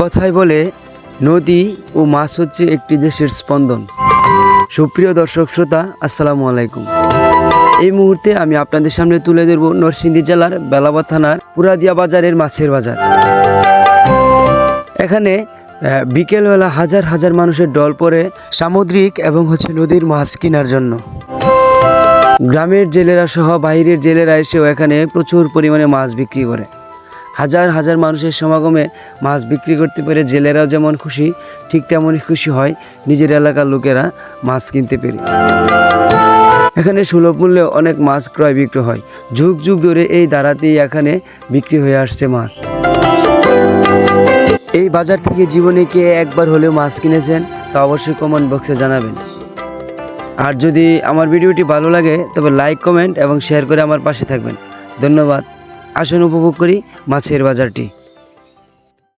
কথায় বলে নদী ও মাছ হচ্ছে একটি দেশের স্পন্দন। সুপ্রিয় দর্শক শ্রোতা, আসসালামু আলাইকুম। এই মুহূর্তে আমি আপনাদের সামনে তুলে ধরব নরসিংদী জেলার বেলাবা থানার পুরাদিয়া বাজারের মাছের বাজার। এখানে বিকেলবেলা হাজার হাজার মানুষের ঢল পড়ে সামুদ্রিক এবং নদীর মাছ কেনার জন্য। গ্রামের জেলেরা সহ বাইরের জেলেরা এসেও এখানে প্রচুর পরিমাণে মাছ বিক্রি করে। হাজার হাজার মানুষের সমাগমে মাছ বিক্রি করতে পেরে জেলেরাও যেমন খুশি, ঠিক তেমনই খুশি হয় নিজের এলাকার লোকেরা মাছ কিনতে পেরে। এখানে সুলভ মূল্যে অনেক মাছ ক্রয় বিক্রয় হয়। যুগ যুগ ধরে এই দাঁড়াতেই এখানে বিক্রি হয়ে আসছে মাছ। এই বাজার থেকে জীবনে কে একবার হলেও মাছ কিনেছেন তা অবশ্যই কমেন্ট বক্সে জানাবেন। আর যদি আমার ভিডিওটি ভালো লাগে তবে লাইক, কমেন্ট এবং শেয়ার করে আমার পাশে থাকবেন। ধন্যবাদ। আসুন উপভোগ করি মাছের বাজারটি।